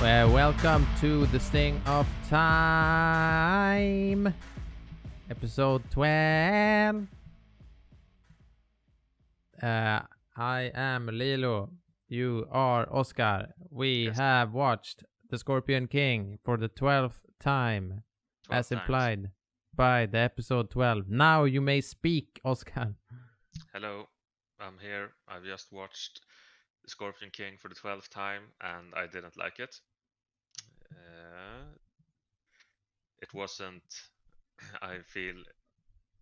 Well, welcome to the Sting of Time, episode 12. I am Leeloo. You are Oskar. We Yes. have watched The Scorpion King for the 12th time, 12 as times. implied by the episode 12. Now you may speak, Oskar. Hello, I'm here. I've just watched The Scorpion King for the 12th time and I didn't like it. It wasn't, I feel,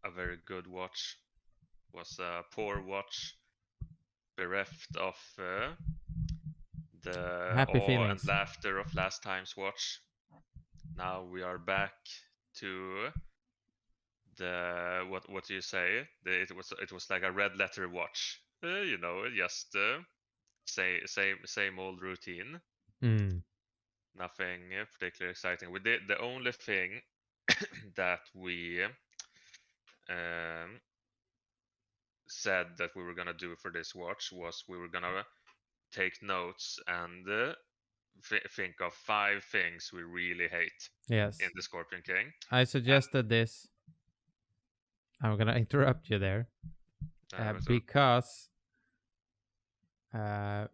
a very good watch. It was a poor watch, bereft of the Happy awe feelings. and laughter of last time's watch. Now we are back to the what do you say? It was like a red letter watch. Just same old routine. Mm. Nothing particularly exciting. We did the only thing that we said that we were gonna do for this watch was we were gonna take notes and think of 5 things we really hate Yes. in the Scorpion King. I suggested this. I'm going to interrupt you there. Because I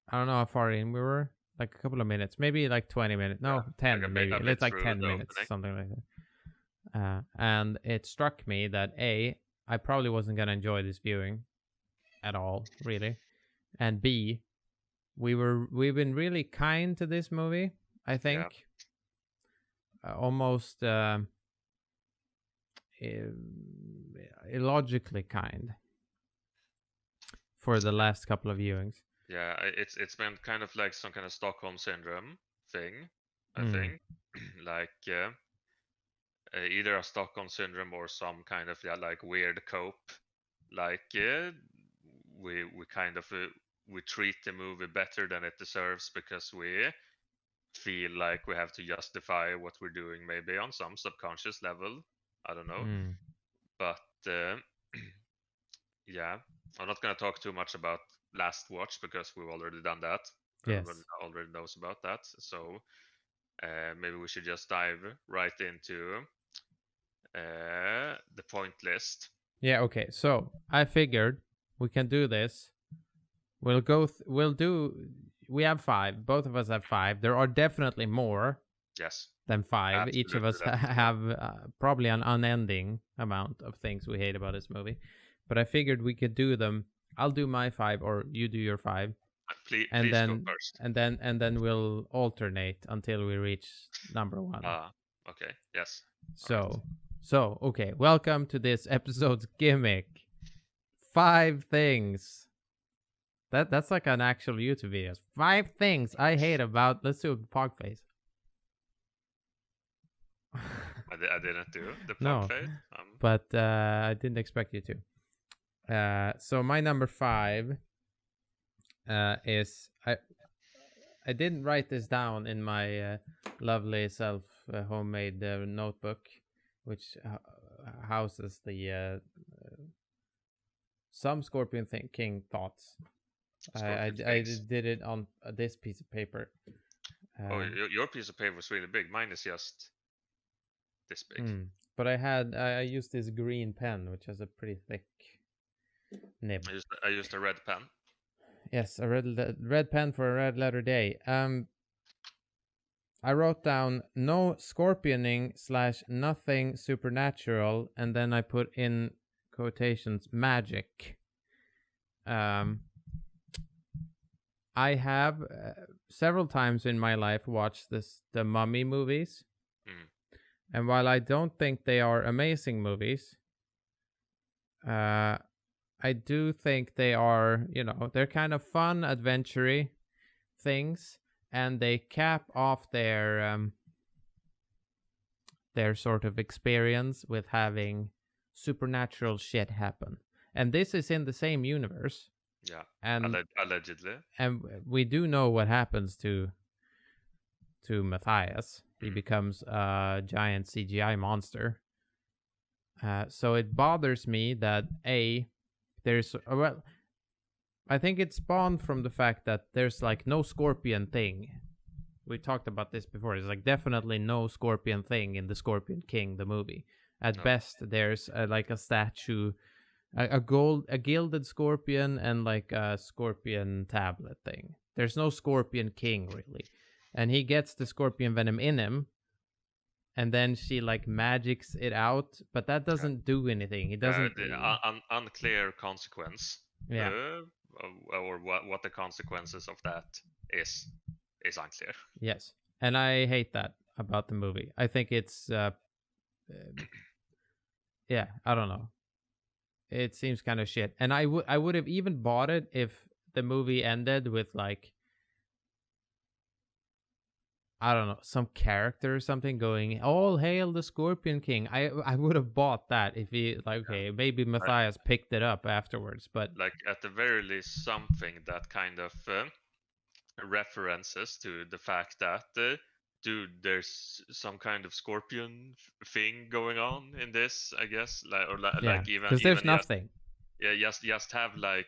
don't know how far in we were. Like a couple of minutes, maybe like 20 minutes. No, 10 like maybe. It's like 10 minutes, opening. something like that. And it struck me that I probably wasn't gonna enjoy this viewing at all, really. And B, we've been really kind to this movie. I think almost illogically kind for the last couple of viewings. Yeah, it's been kind of like some kind of Stockholm syndrome thing, I think. Like either a Stockholm syndrome or some kind of like weird cope. Like we kind of we treat the movie better than it deserves because we feel like we have to justify what we're doing, maybe on some subconscious level. I don't know, but yeah, I'm not gonna talk too much about last watch because we've already done that. Yes. Everyone already knows about that. So maybe we should just dive right into the point list. Yeah, okay. So I figured we can do this. We'll do. We have 5. Both of us have 5. There are definitely more. Yes. Than 5. Absolutely, Each of us have probably an unending amount of things we hate about this movie. But I figured we could do them. I'll do my 5, or you do your 5. Please then go first. And then we'll alternate until we reach number 1. Okay. Yes. So okay. Welcome to this episode's gimmick. 5 things. That's like an actual YouTube video. 5 things I hate about. Let's do a pog face. I didn't do the no, face. But I didn't expect you to. So my number 5 is I didn't write this down in my lovely self homemade notebook, which houses the some Scorpion King thoughts. I did it on this piece of paper. Your piece of paper was really big. Mine is just this big. But I used this green pen, which has a pretty thick nib. I used a red pen. Yes, a red pen for a red letter day. I wrote down no scorpioning / nothing supernatural, and then I put in quotations magic. I have several times in my life watched the Mummy movies. And while I don't think they are amazing movies, I do think they are, they're kind of fun, adventure-y things, and they cap off their sort of experience with having supernatural shit happen. And this is in the same universe. Yeah, and allegedly. And we do know what happens to Matthias. He becomes a giant CGI monster. So it bothers me that there's I think it spawned from the fact that there's like no scorpion thing. We talked about this before. There's like definitely no scorpion thing in the Scorpion King, the movie. At No. best, there's like a statue, a gilded scorpion, and like a scorpion tablet thing. There's no Scorpion King really, and he gets the scorpion venom in him, and then she like magics it out, but that doesn't do anything. It doesn't. The unclear consequence. Yeah. Or what the consequences of that is unclear. Yes, and I hate that about the movie. I think it's, yeah, I don't know. It seems kind of shit, and I would have even bought it if the movie ended with like, I don't know, some character or something going, "All hail the Scorpion King." I would have bought that if he like, okay, maybe Matthias picked it up afterwards, but like at the very least something that kind of references to the fact that dude, there's some kind of scorpion thing going on in this, I guess, yeah, like even because there's just, nothing. yeah, just have like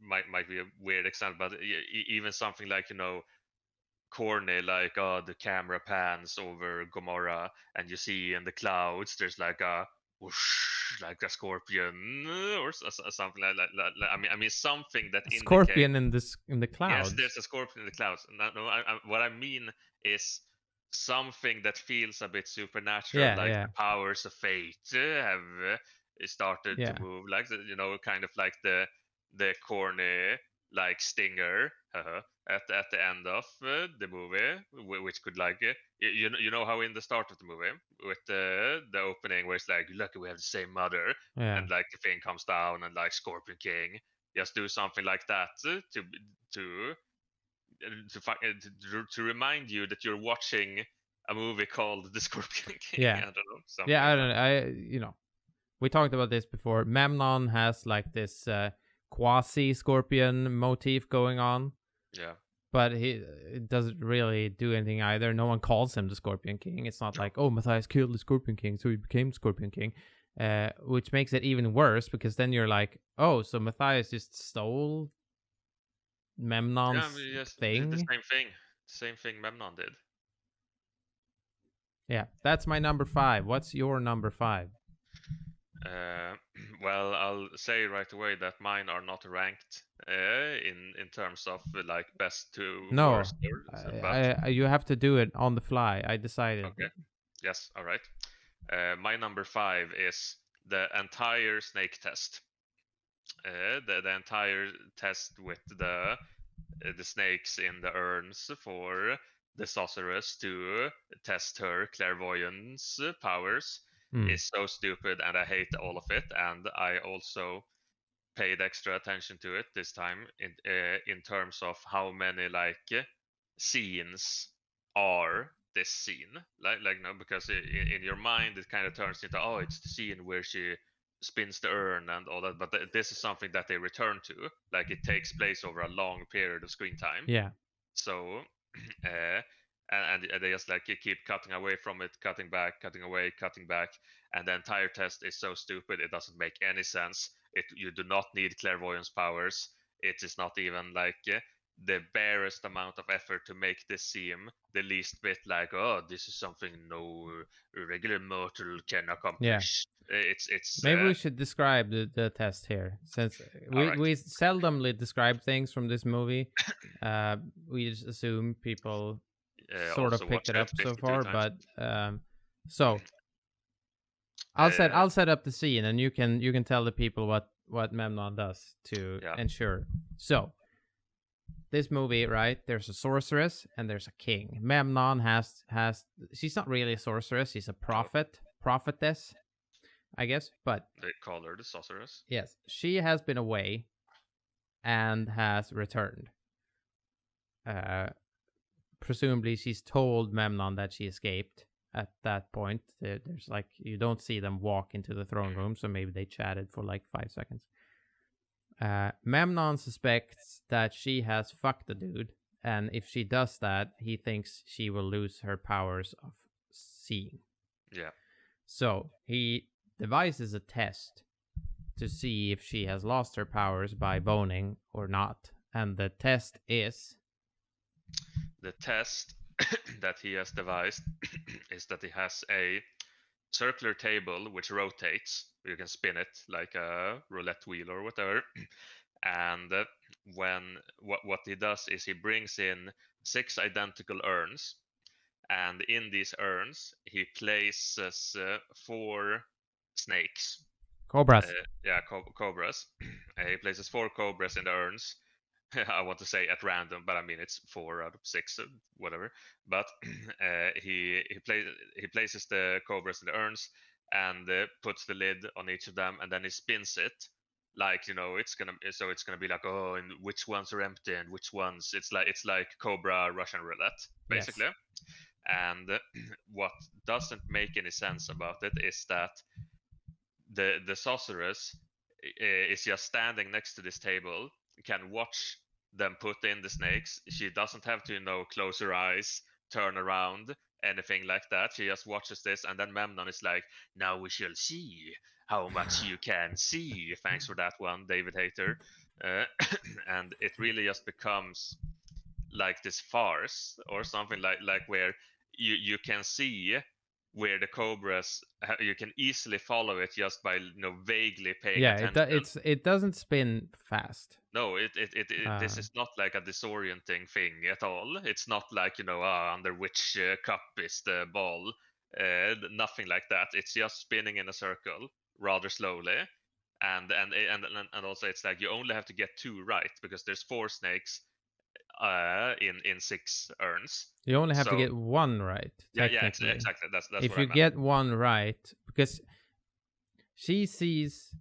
might be a weird example, but even something like, you know, corny, like, oh, the camera pans over Gomorrah and you see in the clouds there's like a whoosh, like a scorpion, or something like I mean something that indicates Scorpion in the clouds. yes, there's a scorpion in the clouds. No, what I mean is something that feels a bit supernatural, Yeah, like yeah. the powers of fate have started Yeah. to move, like, you know, kind of like the corny like stinger at the end of the movie, which could like you know how in the start of the movie with the opening where it's like, look, we have the same mother, Yeah. and like the thing comes down and like Scorpion King, just do something like that to to remind you that you're watching a movie called The Scorpion King. Yeah. I don't know. Yeah, Like I don't know. You know, we talked about this before. Memnon has like this quasi scorpion motif going on. Yeah. But it doesn't really do anything either. No one calls him the Scorpion King. It's not like, oh, Matthias killed the Scorpion King, so he became Scorpion King. Which makes it even worse, because then you're like, oh, so Matthias just stole Memnon's thing? The same thing Memnon did. Yeah, that's my number 5. What's your number 5? Well, I'll say right away that mine are not ranked in terms of like best to worst. But you have to do it on the fly. I decided. Okay. Yes. All right. My number 5 is the entire snake test. The entire test with the snakes in the urns for the sorceress to test her clairvoyance powers is so stupid, and I hate all of it. And I also paid extra attention to it this time in terms of how many like scenes are this scene, like no, because in your mind it kind of turns into, oh, it's the scene where she spins the urn and all that, but this is something that they return to, like it takes place over a long period of screen time. Yeah. So and they just like keep cutting away from it, cutting back, cutting away, cutting back, and the entire test is so stupid it doesn't make any sense. You do not need clairvoyance powers. It is not even like the barest amount of effort to make this seem the least bit like, oh, this is something no regular mortal can accomplish. It's maybe we should describe the test here, since we seldomly describe things from this movie. We just assume people sort of picked it up so far, but so I'll set up the scene, and you can tell the people what Memnon does to ensure. So this movie, right? There's a sorceress and there's a king. Memnon has she's not really a sorceress. She's a prophetess, I guess. But they call her the sorceress. Yes, she has been away and has returned. Presumably, she's told Memnon that she escaped. At that point, there's like, you don't see them walk into the throne room, so maybe they chatted for like 5 seconds. Memnon suspects that she has fucked the dude, and if she does that, he thinks she will lose her powers of seeing. Yeah. So he devises a test to see if she has lost her powers by boning or not. And the test is... The test that he has devised is that he has a circular table which rotates. You can spin it like a roulette wheel or whatever. And what he does is he brings in 6 identical urns, and in these urns he places 4 snakes. Cobras. Cobras. He places 4 cobras in the urns. I want to say at random, but I mean it's 4 out of 6, whatever. But he places the cobras in the urns and puts the lid on each of them, and then he spins it like, it's gonna be like, oh, and which ones are empty and which ones. It's like Cobra Russian roulette basically. Yes. And what doesn't make any sense about it is that the sorceress is just standing next to this table, can watch them put in the snakes. She doesn't have to, close her eyes, turn around, anything like that. She just watches this, and then Memnon is like, now we shall see how much you can see. Thanks for that one, David Hayter. And it really just becomes like this farce or something like where you can see where the cobras, you can easily follow it just by vaguely paying attention. It doesn't spin fast. No, this is not like a disorienting thing at all. It's not like under which cup is the ball. Nothing like that. It's just spinning in a circle rather slowly, and also it's like you only have to get 2 right because there's 4 snakes in 6 urns. You only have to get 1 right. Yeah, exactly. That's if what you I meant. get 1 right, because she sees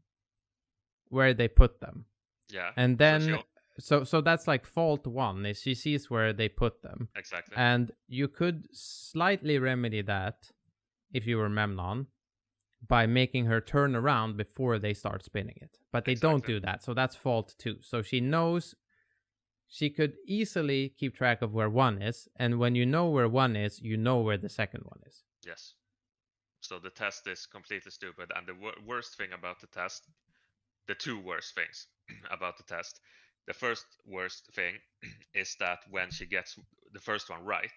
where they put them. Yeah. And then so that's like fault 1 is she sees where they put them. Exactly. And you could slightly remedy that if you were Memnon by making her turn around before they start spinning it. But they don't do that. So that's fault 2. So she knows she could easily keep track of where 1 is, and when you know where 1 is, you know where the second one is. Yes. So the test is completely stupid, and the worst thing about the test, the 2 worst things about the test, the first worst thing is that when she gets the first one right,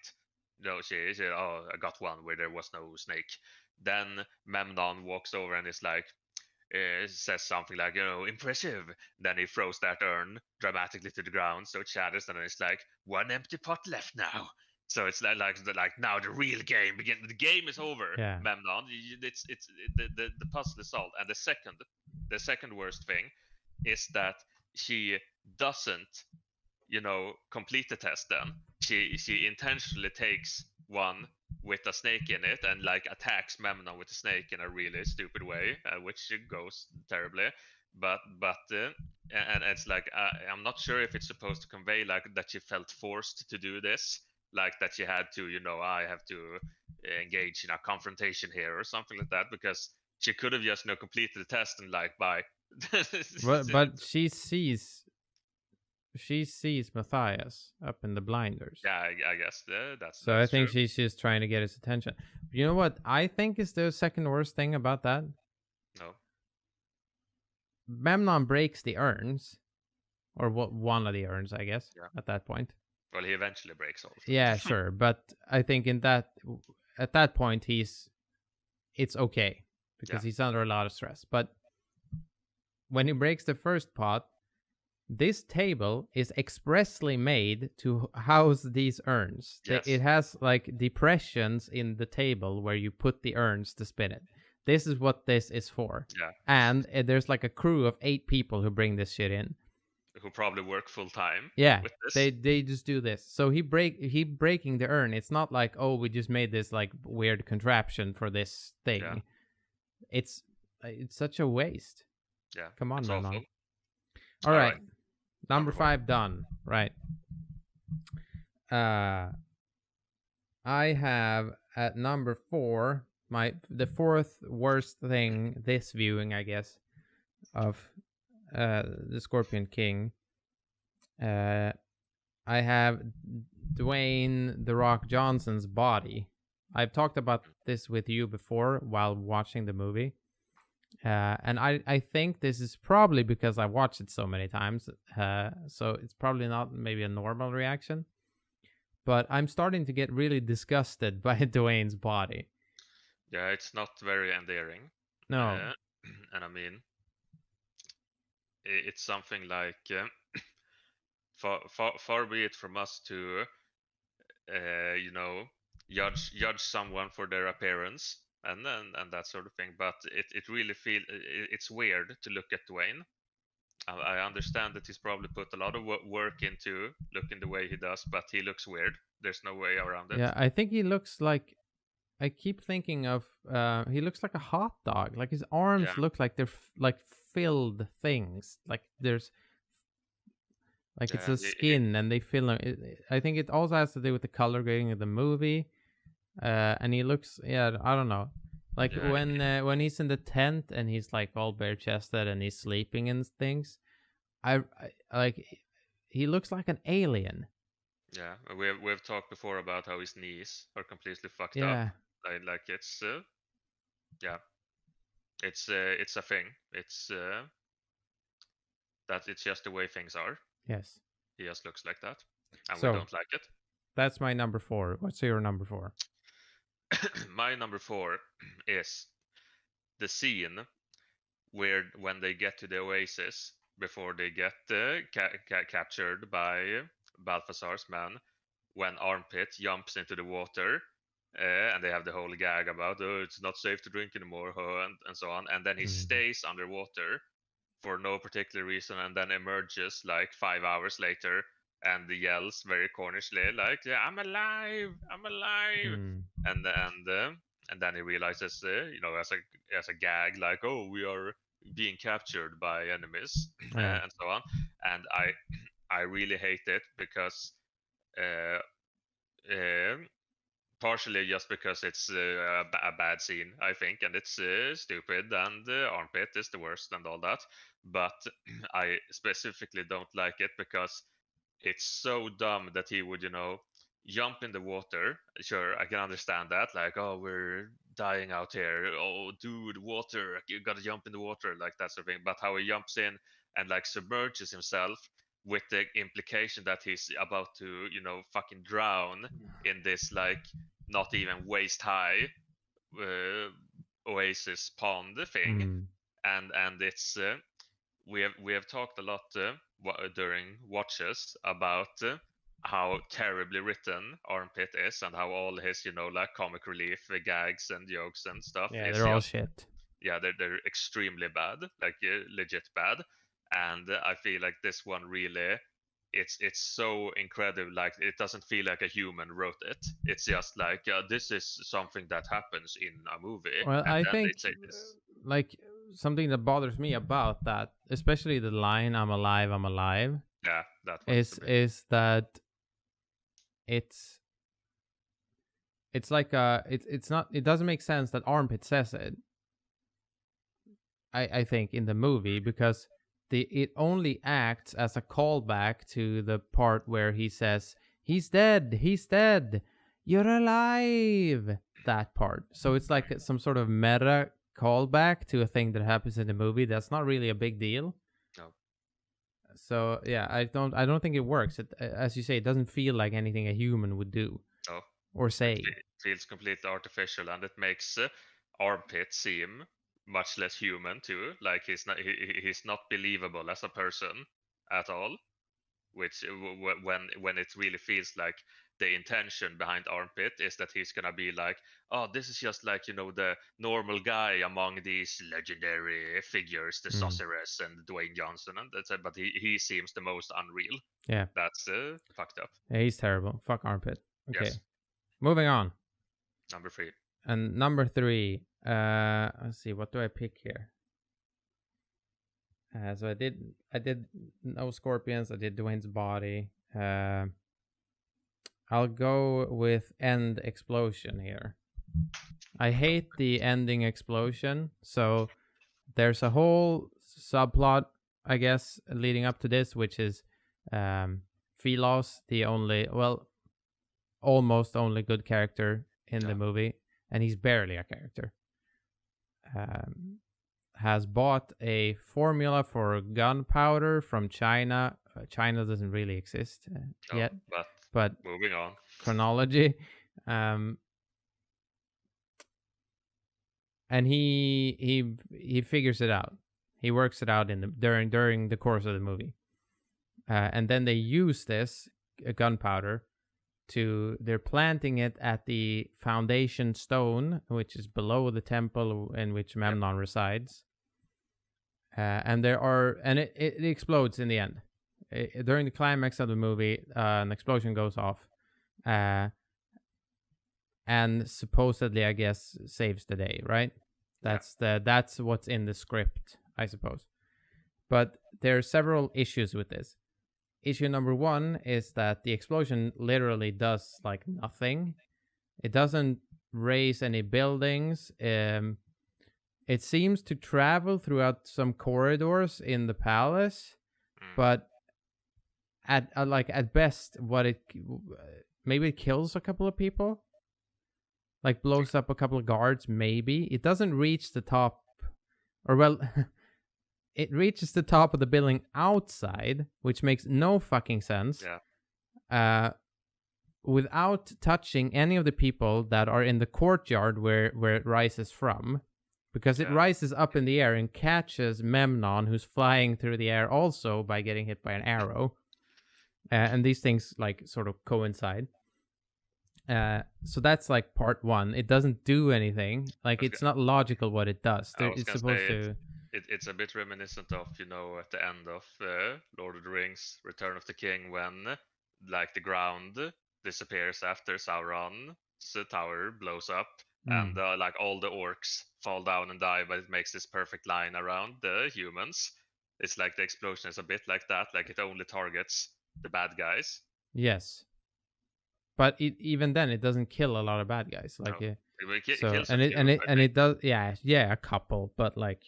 she I got 1 where there was no snake. Then Memnon walks over and is like, says something like, impressive. Then he throws that urn dramatically to the ground, so it shatters, and then it's like 1 empty pot left now. So it's like now the real game begins. The game is over. Yeah. Memnon, it's the puzzle is solved. And the second worst thing is that she doesn't, complete the test. Then she intentionally takes 1 with a snake in it and attacks Memnon with the snake in a really stupid way, which goes terribly. But and it's like I'm not sure if it's supposed to convey that she felt forced to do this, that she had to, I have to engage in a confrontation here or something like that, because she could have just completed the test and bye. but she sees Matthias up in the blinders. Yeah, I guess that's. So I think she's just trying to get his attention. You know what I think is the second worst thing about that? No. Memnon breaks the urns, or one of the urns, I guess. Yeah. At that point. Well, he eventually breaks all. Yeah, sure, but I think at that point it's okay because he's under a lot of stress. But when he breaks the first pot, this table is expressly made to house these urns. Yes. It has depressions in the table where you put the urns to spin it. This is what this is for. Yeah. And there's a crew of 8 people who bring this shit in. Who probably work full time. Yeah, with this. They just do this. So he breaking the urn. It's not like, oh, we just made this weird contraption for this thing. Yeah. It's such a waste. Yeah. Come on, man. All right. Number 5 done. Right. I have at number 4 the 4th worst thing this viewing, I guess, of the Scorpion King. I have Dwayne "The Rock" Johnson's body. I've talked about this with you before while watching the movie. And I think this is probably because I watched it so many times. So it's probably not maybe a normal reaction. But I'm starting to get really disgusted by Dwayne's body. Yeah, it's not very endearing. No. And I mean, it's something like far be it from us to you know, judge someone for their appearance and that sort of thing. But it really it's weird to look at Dwayne. I understand that he's probably put a lot of work into looking the way he does, but he looks weird. There's no way around it. Yeah, I think he looks like. I keep thinking of. He looks like a hot dog. Like his Yeah, arms look like they're like filled things. Like there's like it's yeah, a skin and they fill. I think it also has to do with the color grading of the movie. And he looks. Yeah, I don't know. Like yeah, when he's in the tent and he's like all bare chested and he's sleeping and things. I like. He looks like an alien. yeah. We've talked before about how his knees are completely fucked up. Yeah. Like it's yeah, it's a thing. It's that it's just the way things are. Yes. He just looks like that, and we So don't like it. that's my number 4. What's your number 4? My number 4 is the scene where when they get to the oasis before they get captured by Balthazar's man, when Armpit jumps into the water. And they have the whole gag about, oh, it's not safe to drink anymore, and so on. And then he Mm. stays underwater for no particular reason and then emerges like 5 hours later and yells very cornishly like, yeah, I'm alive, Mm. And then he realizes, as a gag, like, oh, we are being captured by enemies, Yeah. and so on. And I really hate it because uh, uh, partially just because it's a bad scene, I think, and it's stupid, and Armpit is the worst and all that. But I specifically don't like it because it's so dumb that he would, jump in the water. Sure, I can understand that. Like, oh, we're dying out here. Oh, dude, water. You gotta jump in the water, like that sort of thing. But how he jumps in and like submerges himself with the implication that he's about to, fucking drown in this like not even waist high uh, oasis pond thing, Mm. and it's we have talked a lot during watches about how terribly written Armpit is and how all his like comic relief gags and jokes and stuff Yeah, is they're all just, shit. yeah, they're extremely bad, like legit bad. And I feel like this one really, it's so incredible. Like it doesn't feel like a human wrote it. It's just like this is something that happens in a movie, Well, and I then they think say this. like something that bothers me about that, especially the line "I'm alive, I'm alive," Yeah, that one is the big. is that it's it's like it's not, it doesn't make sense that Armpit says it. I think in the movie because it only acts as a callback to the part where he says he's dead, you're alive, that part. So it's like some sort of meta callback to a thing that happens in the movie that's not really a big deal. No, So yeah, I don't think it works. As you say, it doesn't feel like anything a human would do no, or it say. feels completely artificial, and it makes Armpit seem much less human too. Like he's not believable as a person at all. Which when it really feels like the intention behind Armpit is that he's gonna be like, oh, this is just like the normal guy among these legendary figures, the Mm. Sorceress and Dwayne Johnson, and that's it. But he seems the most unreal. Yeah. That's fucked up. Yeah, he's terrible. Fuck Armpit. Yes, Okay, moving on. number 3. And number 3, let's see, what do I pick here? So I did no Scorpions. I did Dwayne's body. I'll go with end explosion here. I hate the ending explosion. So there's a whole subplot, I guess, leading up to this, which is Philos, the only, well, almost only good character in the Yeah. movie, and he's barely a character. has bought a formula for gunpowder from China. China doesn't really exist No, yet, but but moving on. chronology. Um, and he figures it out. He works it out during the course of the movie, and then they use this gunpowder they're planting it at the foundation stone, which is below the temple in which Memnon resides. And it explodes in the end. During the climax of the movie, an explosion goes off, and supposedly, I guess, saves the day. Right? That's what's in the script, I suppose. But there are several issues with this. Issue number one is that the explosion literally does like nothing. It doesn't raise any buildings. It seems to travel throughout some corridors in the palace, but at best, maybe it kills a couple of people, like blows up a couple of guards. Maybe it doesn't reach the top, or well. It reaches the top of the building outside, which makes no fucking sense. Without touching any of the people that are in the courtyard where it rises from, because it rises up in the air and catches Memnon, who's flying through the air also by getting hit by an arrow. And these things like sort of coincide. So that's like part one. It doesn't do anything. Like it's not logical what it does. It's supposed to. It's a bit reminiscent of, at the end of Lord of the Rings, Return of the King, when like the ground disappears after Sauron's tower blows up, and like all the orcs fall down and die, but it makes this perfect line around the humans. It's like the explosion is a bit like that, like it only targets the bad guys. Yes. But even then, it doesn't kill a lot of bad guys. Like, no. It does, a couple, but like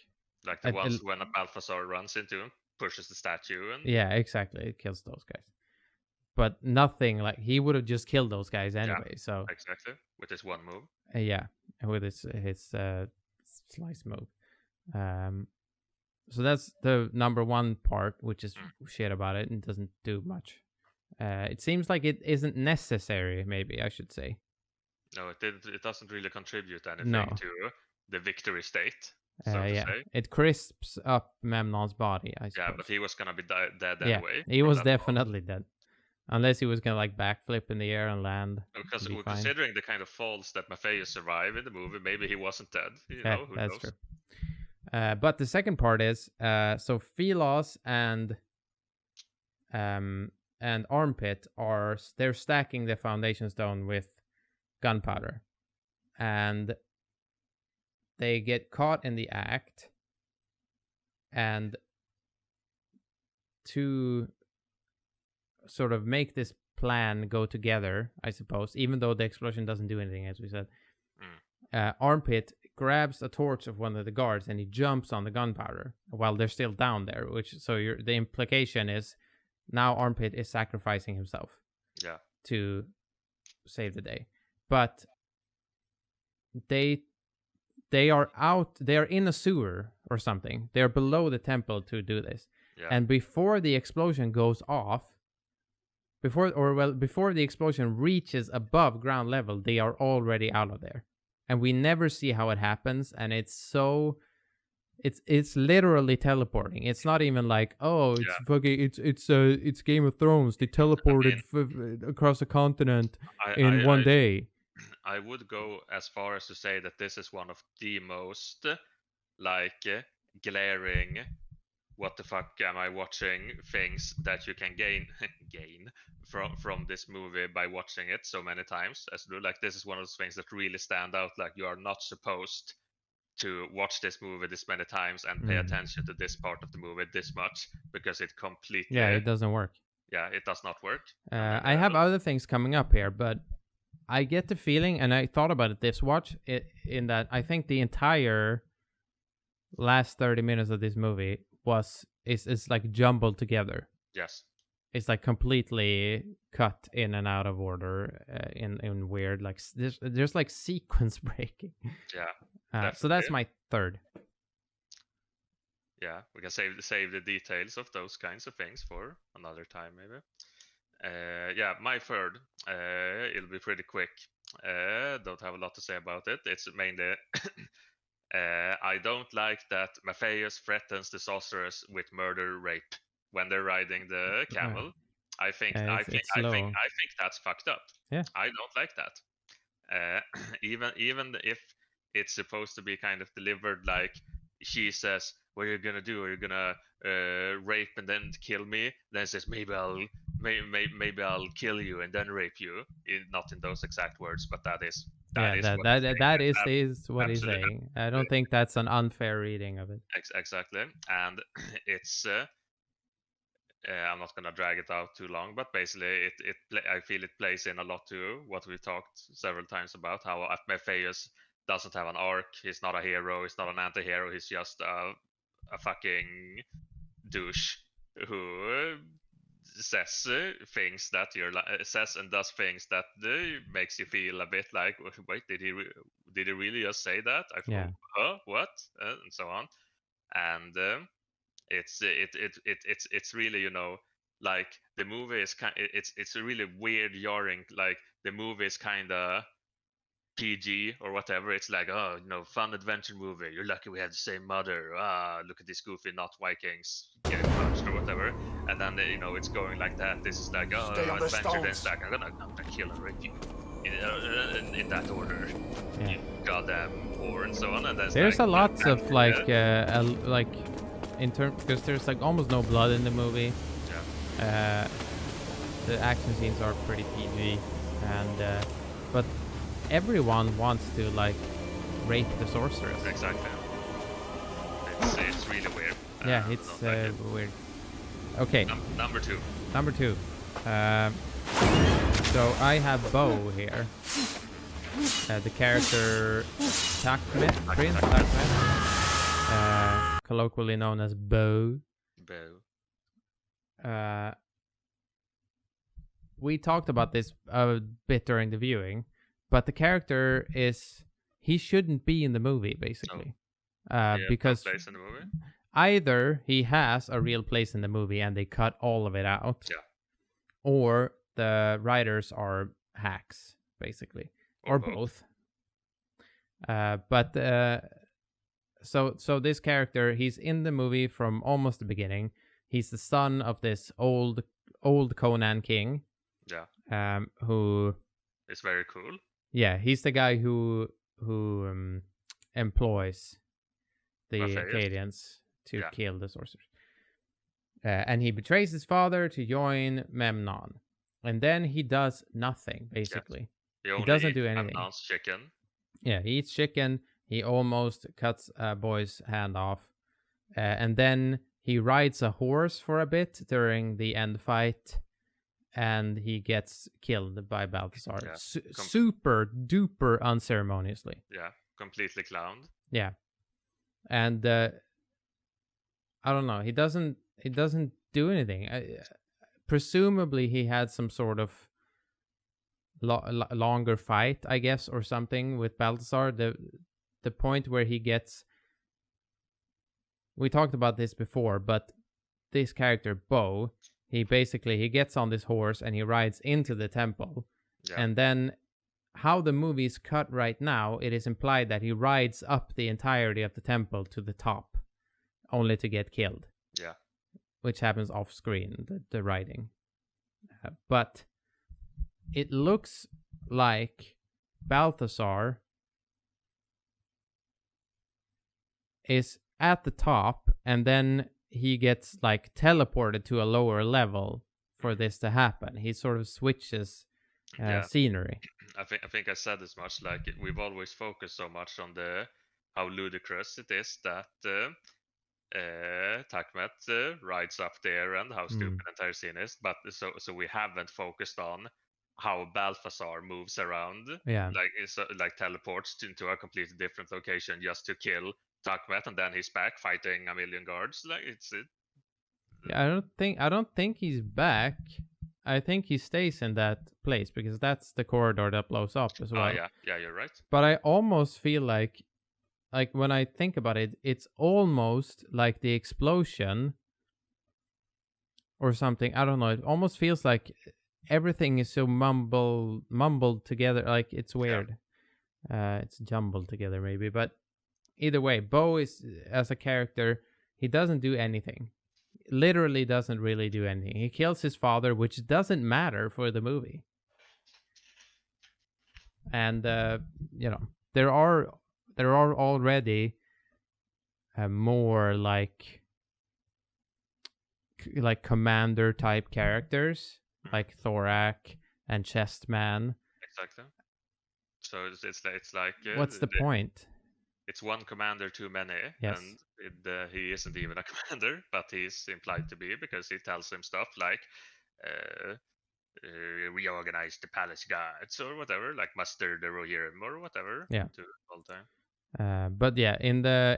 the ones when Balthazar runs into him, pushes the statue, and exactly, it kills those guys. But nothing like he would have just killed those guys anyway. So exactly with his one move. With his slice move. So that's the number one part, which is shit about it and doesn't do much. It seems like it isn't necessary, maybe I should say. No, it doesn't really contribute anything to the victory state, so to say. It crisps up Memnon's body, I suppose. Yeah, but he was gonna be dead anyway. He was definitely dead. Unless he was gonna like backflip in the air and land. Because considering the kind of falls that Matthias survived in the movie, maybe he wasn't dead. Who that's knows? True. But the second part is so Philos and Armpit they're stacking the foundation stone with gunpowder, and they get caught in the act, and to sort of make this plan go together, I suppose, even though the explosion doesn't do anything, as we said, Armpit grabs a torch of one of the guards and he jumps on the gunpowder while they're still down there, the implication is now Armpit is sacrificing himself to save the day. But they are in a sewer or something. They're below the temple to do this. And before the explosion goes off, before the explosion reaches above ground level, they are already out of there. And we never see how it happens, and it's literally teleporting. It's not even like, it's Game of Thrones. They teleported across a continent in one day. I would go as far as to say that this is one of the most glaring what the fuck am I watching things that you can gain from this movie by watching it so many times. This is one of those things that really stand out. Like, you are not supposed to watch this movie this many times and pay attention to this part of the movie this much, because it completely it doesn't work. It does not work. I have other things coming up here, but I get the feeling, and I thought about it this watch, in that I think the entire last 30 minutes of this movie is like jumbled together. Yes. It's like completely cut in and out of order, in weird, like there's like sequence breaking. Yeah. So that's my third. yeah, we can save the details of those kinds of things for another time, maybe. Yeah, my third. It'll be pretty quick. Don't have a lot to say about it. It's mainly I don't like that Matthias threatens the sorceress with murder rape when they're riding the camel. I think Yeah, I think it's I think slow. I think that's fucked up. Yeah. I don't like that. Even if it's supposed to be kind of delivered like she says, "What are you gonna do? Are you gonna rape and then kill me?" Then says, maybe I'll kill you and then rape you." Not in those exact words, but that is Yeah, what he's saying. that is what he's Absolutely, saying. I don't think that's an unfair reading of it. exactly. And it's I'm not gonna drag it out too long, but basically, I feel it plays in a lot to what we've talked several times about how Matthias doesn't have an arc. He's not a hero. He's not an anti-hero. He's just a fucking douche who says things that says and does things that makes you feel a bit like, wait, did he really just say that? Yeah. Huh, what, and so on. And it's really, like the movie is it's a really weird jarring, like the movie is kind of PG or whatever. It's like, oh, fun adventure movie. You're lucky we had the same mother. Look at these goofy not Vikings getting punched or whatever. And then it's going like that. This is like, oh, adventure. Then it's like, I'm gonna kill and rape you in that order. Yeah. You goddamn whore and so on. And there's a lots of like in terms, because there's like almost no blood in the movie. Yeah. The action scenes are pretty PG, and but everyone wants to like rape the sorceress. Exactly. It's really weird. Yeah, it's weird. Okay. Number two. Number two. So I have Bo here. The character Takmet, Prince Takmet, colloquially known as Bo. We talked about this a bit during the viewing, but the character he shouldn't be in the movie, basically. Because no place in the movie? Either he has a real place in the movie and they cut all of it out, or the writers are hacks, basically, or both. So this character, he's in the movie from almost the beginning. He's the son of this old Conan king. Yeah. Who is very cool. Yeah, he's the guy who employs the Acadians to kill the sorcerers. And he betrays his father to join Memnon. And then he does nothing, basically. Yes. He doesn't do anything. Memnon's chicken. Yeah, he eats chicken. He almost cuts a boy's hand off. And then he rides a horse for a bit during the end fight. And he gets killed by Balthazar. Yeah. Super duper unceremoniously. Yeah, completely clowned. Yeah. And I don't know. He doesn't do anything. Presumably he had some sort of longer fight, I guess, or something with Balthazar. The point where he gets... We talked about this before, but this character, Bo, he gets on this horse and he rides into the temple. Yeah. And then how the movie is cut right now, it is implied that he rides up the entirety of the temple to the top, only to get killed. Yeah. Which happens off screen, the riding. But it looks like Balthazar is at the top, and then he gets like teleported to a lower level for this to happen. He sort of switches scenery. I think I said as much. Like, we've always focused so much on how ludicrous it is that Takmet rides up there and how stupid the entire scene is. But so we haven't focused on how Balthazar moves around. Yeah. Like teleports into a completely different location just to kill Takmet, and then he's back fighting a million guards. Like, it's it. Yeah, I don't think he's back. I think he stays in that place because that's the corridor that blows up as well. Yeah, you're right. But I almost feel like like when I think about it, it's almost like the explosion or something. I don't know. It almost feels like everything is so mumbled together. Like it's Yeah. weird. It's jumbled together maybe, but either way, Bo is as a character. He doesn't do anything. Literally doesn't really do anything. He kills his father, which doesn't matter for the movie. And you know, there are already more like commander type characters like Thorak and Chestman. Exactly. So it's like What's the point? it's one commander too many, Yes. and he isn't even a commander, but he's implied to be because he tells him stuff like, uh, reorganize the palace guards or whatever, like muster the Rohirrim or whatever. Yeah. To all time. But yeah, in the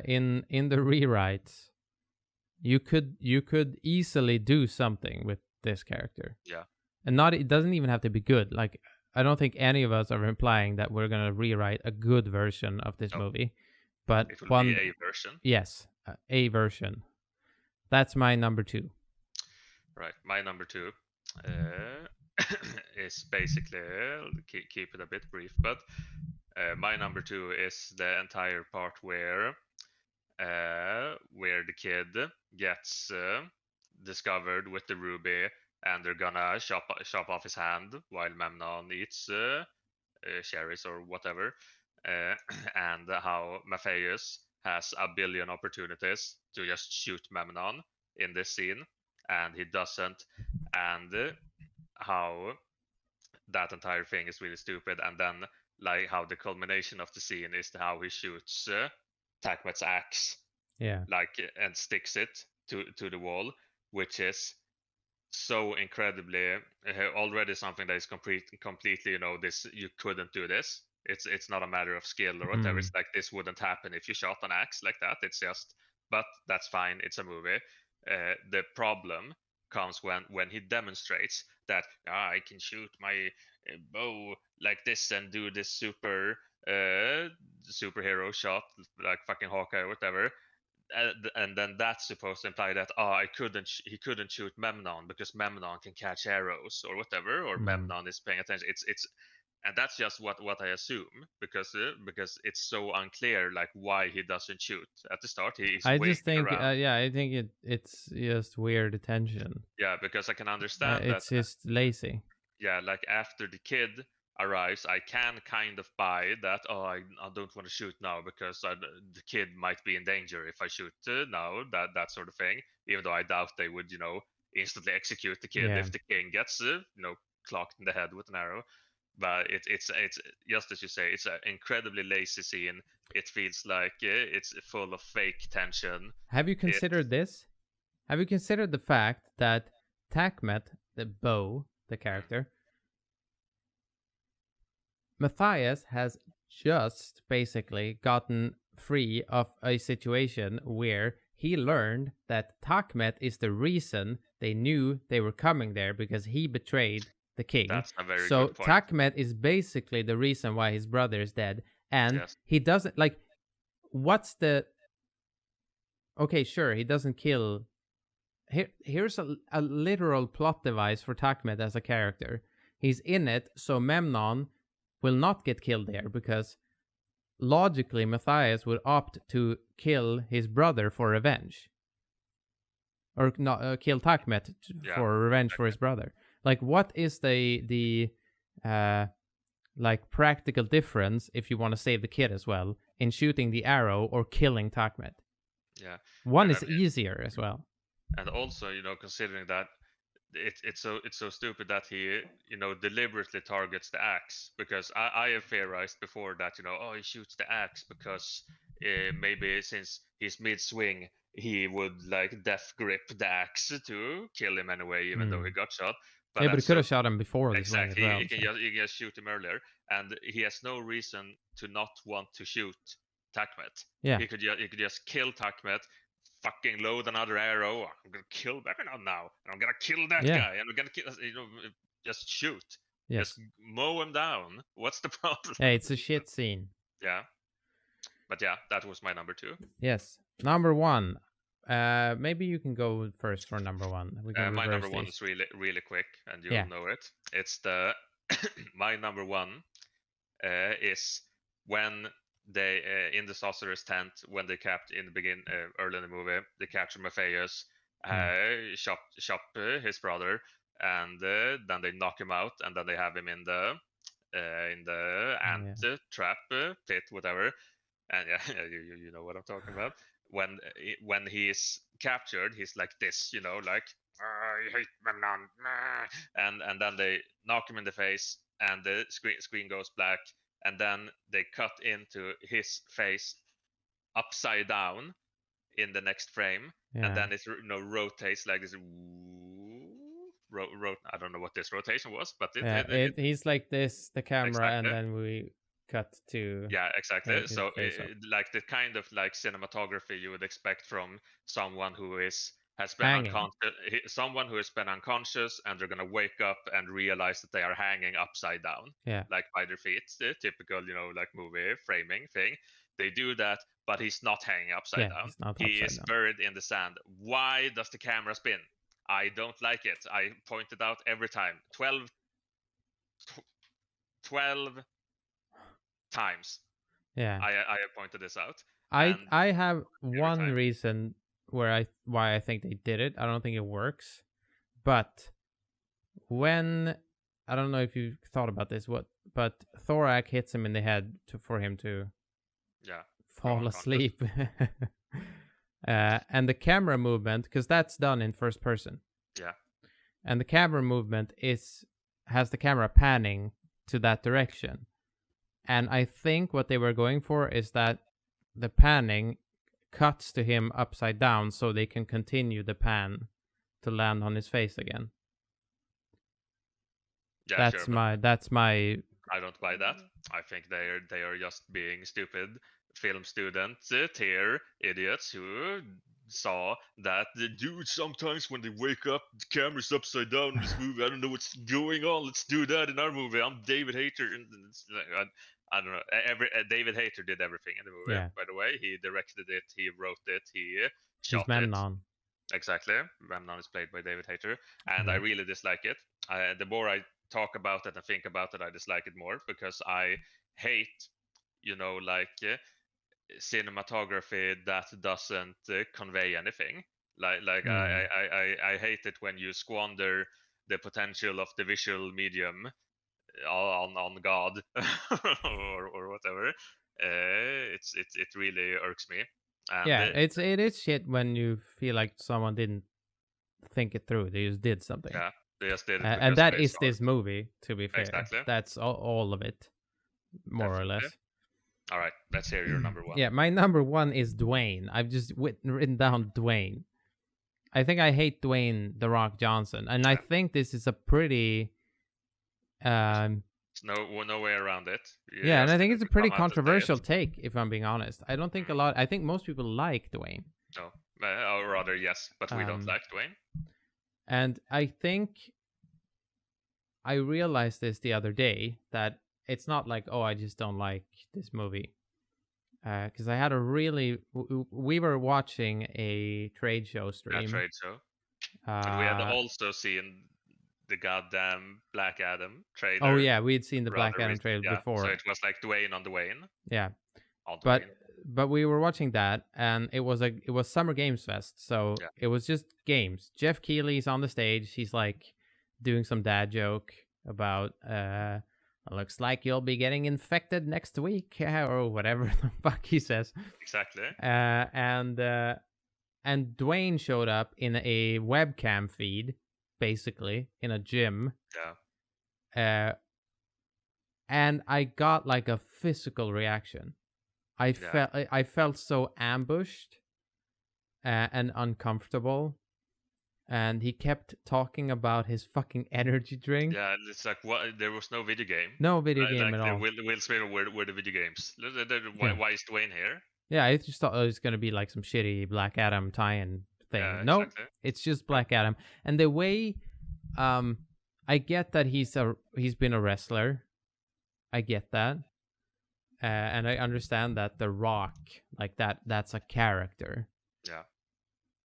rewrites, you could easily do something with this character. Yeah. And not it doesn't even have to be good. Like I don't think any of us are implying that we're gonna rewrite a good version of this No, movie, but it will be one a version. yes, a version. That's my number 2. Right. My number 2 is basically keep it a bit brief, but my number 2 is the entire part where the kid gets discovered with the ruby, and they're gonna chop off his hand while Memnon eats cherries or whatever, and how Matthias has a billion opportunities to just shoot Memnon in this scene, and he doesn't, and how that entire thing is really stupid, and then like how the culmination of the scene is how he shoots Takmet's axe, Yeah. like, and sticks it to the wall, which is so incredibly already something that is completely, this, you couldn't do this. It's not a matter of skill or whatever. It's like this wouldn't happen if you shot an axe like that. It's just, but that's fine. It's a movie. The problem comes when he demonstrates that I can shoot my bow like this and do this superhero shot like fucking Hawkeye or whatever, and then that's supposed to imply that he couldn't shoot Memnon because Memnon can catch arrows or whatever, or Memnon is paying attention. It's and that's just what I assume, because it's so unclear like why he doesn't shoot at the start. He's I just waiting think, around. yeah, I think it's just weird attention. Yeah, because I can understand that. It's just lazy. Yeah, like after the kid arrives, I can kind of buy that. Oh, I don't want to shoot now because the kid might be in danger if I shoot now. That sort of thing. Even though I doubt they would, instantly execute the kid Yeah. if the king gets, clocked in the head with an arrow. But it's just as you say, it's an incredibly lazy scene. It feels like it's full of fake tension. Have you considered this? Have you considered the fact that Takmet, the Bo, the character, Matthias has just basically gotten free of a situation where he learned that Takmet is the reason they knew they were coming there because he betrayed the king. That's a very So good point. Takmet is basically the reason why his brother is dead. And Yes. he doesn't like what's the okay, sure, he doesn't kill. Here's a literal plot device for Takmet as a character. He's in it, so Memnon will not get killed there because logically Matthias would opt to kill his brother for revenge. Or not kill Takmet for revenge for his brother. Like, what is the like practical difference if you want to save the kid as well in shooting the arrow or killing Takmet? Yeah. One is easier as well. And also, considering that it's so stupid that he, deliberately targets the axe, because I have theorized before that, he shoots the axe because maybe since he's mid swing he would like death grip the axe to kill him anyway, even though he got shot. But he could have shot him before the swing as exactly. well. He can just shoot him earlier, and he has no reason to not want to shoot Takmet. Yeah. He could just kill Takmet, fucking load another arrow. I'm gonna kill Memnon now. I'm gonna kill that guy, and we're gonna kill. Just shoot. Yes. Just mow him down. What's the problem? Yeah, it's a shit scene. Yeah. But yeah, that was my number 2. Yes. Number 1. Maybe you can go first for number 1. We can My number reverse 1 these. is really quick, and you'll Yeah. know it. It's the my number 1 is when they in the sorcerer's tent, when they capped in the begin early in the movie, they capture Matthias, shop his brother, and then they knock him out, and then they have him in the ant trap pit, whatever. And yeah, you know what I'm talking about. When he's captured, he's like this, like I hate Memnon, and then they knock him in the face, and the screen goes black, and then they cut into his face upside down in the next frame, and then it rotates like this. I don't know what this rotation was, but he's like this, the camera, exactly. and then we cut to exactly. So like the kind of like cinematography you would expect from someone who has been unconscious, someone who has been unconscious, and they're gonna wake up and realize that they are hanging upside down, like by their feet. The typical, like movie framing thing. They do that, but he's not hanging upside down. He is buried in the sand. Why does the camera spin? I don't like it. I point it out every time. 12 times. Yeah. I pointed this out. I have one reason why I think they did it. I don't think it works. But when I don't know if you thought about this, but Thorak hits him in the head for him to fall asleep. And the camera movement, because that's done in first person. Yeah. And the camera movement has the camera panning to that direction. And I think what they were going for is that the panning cuts to him upside down so they can continue the pan to land on his face again. Yeah, that's my I don't buy that. I think they are just being stupid film students, tier idiots who saw that the dude sometimes when they wake up, the camera's upside down in this movie. I don't know what's going on. Let's do that in our movie. I'm David Hayter, and I don't know. David Hayter did everything in the movie. By the way, he directed it, he wrote it, he shot it. Exactly. Memnon is played by David Hayter, and I really dislike it. The more I talk about it and think about it, I dislike it more because I hate, cinematography that doesn't convey anything. I hate it when you squander the potential of the visual medium on God or whatever. It really irks me. And it is shit when you feel like someone didn't think it through. They just did something. Yeah, they just did it. And that is this movie, to be fair. Exactly. That's all of it, more or less. All right, let's hear your number 1. Yeah, my number 1 is Dwayne. I've just written down Dwayne. I think I hate Dwayne The Rock Johnson, and I think this is a pretty no way around it. And I think it's a pretty controversial take, if I'm being honest. I don't think I think most people like Dwayne. No, or rather, yes, but we don't like Dwayne. And I think I realized this the other day, that it's not like, oh, I just don't like this movie. Because I had we were watching a trade show stream. A trade show. And we had also seen the goddamn Black Adam trailer. Oh yeah, we had seen the Black Adam trailer before. So it was like Dwayne on Dwayne. Yeah. But we were watching that, and it was Summer Games Fest, so it was just games. Jeff Keighley's on the stage. He's like doing some dad joke about looks like you'll be getting infected next week, or whatever the fuck he says. Exactly. And Dwayne showed up in a webcam feed, basically in a gym. Yeah. And I got like a physical reaction. I felt so ambushed and uncomfortable. And he kept talking about his fucking energy drink. Yeah, it's like, what? There was no video game. No video game at all. Will Smith were the video games. Why is Dwayne here? Yeah, I just thought it was going to be like some shitty Black Adam tie-in thing. Yeah, no, exactly. It's just Black Adam. And the way, I get that he's been a wrestler. I get that. and I understand that The Rock, like that's a character. Yeah.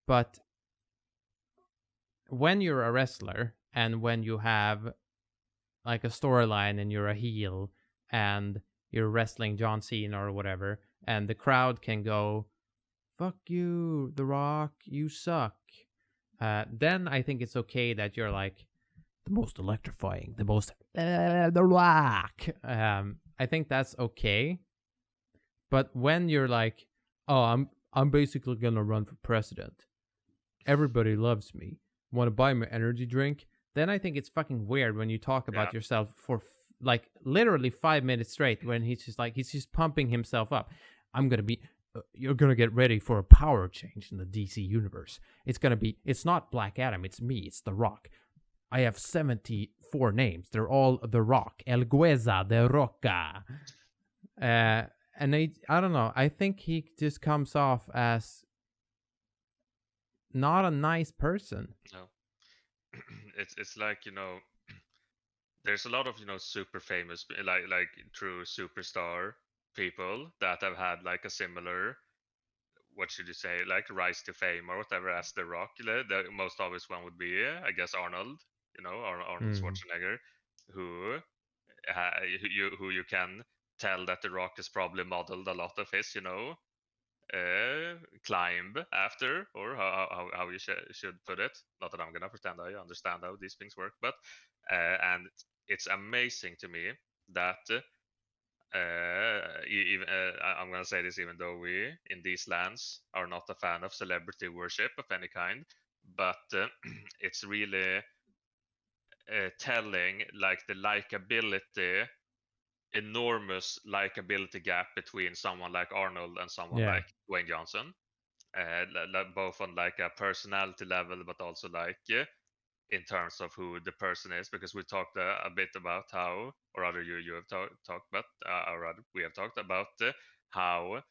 But when you're a wrestler and when you have like a storyline and you're a heel and you're wrestling John Cena or whatever, and the crowd can go, "Fuck you, The Rock, you suck." Then I think it's okay that you're like the most electrifying, the most The Rock. I think that's okay. But when you're like, "Oh, I'm basically gonna run for president. Everybody loves me. Want to buy my energy drink?" Then I think it's fucking weird when you talk about yourself for like literally 5 minutes straight. When he's just pumping himself up. You're gonna get ready for a power change in the DC universe. It's not Black Adam, it's me, it's The Rock. I have 74 names. They're all The Rock. El Gueza de Roca. And I don't know. I think he just comes off as not a nice person. No. It's like, there's a lot of, super famous, like true superstar people that have had like a similar, what should you say, like rise to fame or whatever as The Rock. The most obvious one would be, I guess, Arnold. Arnold Schwarzenegger, who you can tell that The Rock has probably modeled a lot of his, climb after, or how you should put it. Not that I'm gonna pretend I understand how these things work, but and it's amazing to me that I'm gonna say this, even though we in these lands are not a fan of celebrity worship of any kind, but it's really telling, like the likability, enormous likability gap between someone like Arnold and someone like Dwayne Johnson, both on like a personality level, but also like in terms of who the person is. Because we talked a bit about how, or rather you have talked about, or rather we have talked about how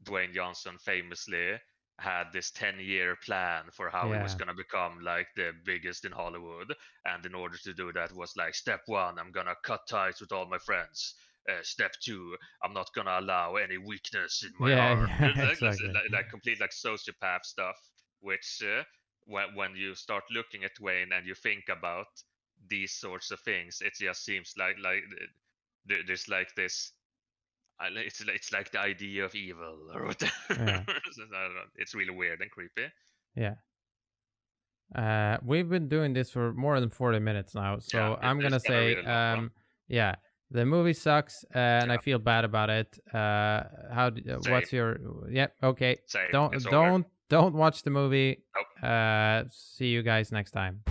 Dwayne Johnson famously had this 10-year plan for how he was going to become like the biggest in Hollywood. And in order to do that was like, step one, I'm going to cut ties with all my friends. Step two, I'm not going to allow any weakness in my heart. Exactly. like complete like sociopath stuff, which when you start looking at Dwayne and you think about these sorts of things, it just seems like there's like this, it's like the idea of evil or whatever. It's really weird and creepy. Yeah. We've been doing this for more than 40 minutes now, so I'm gonna say, the movie sucks, and I feel bad about it. What's your? Yeah, okay. Same. Don't watch the movie. Nope. See you guys next time.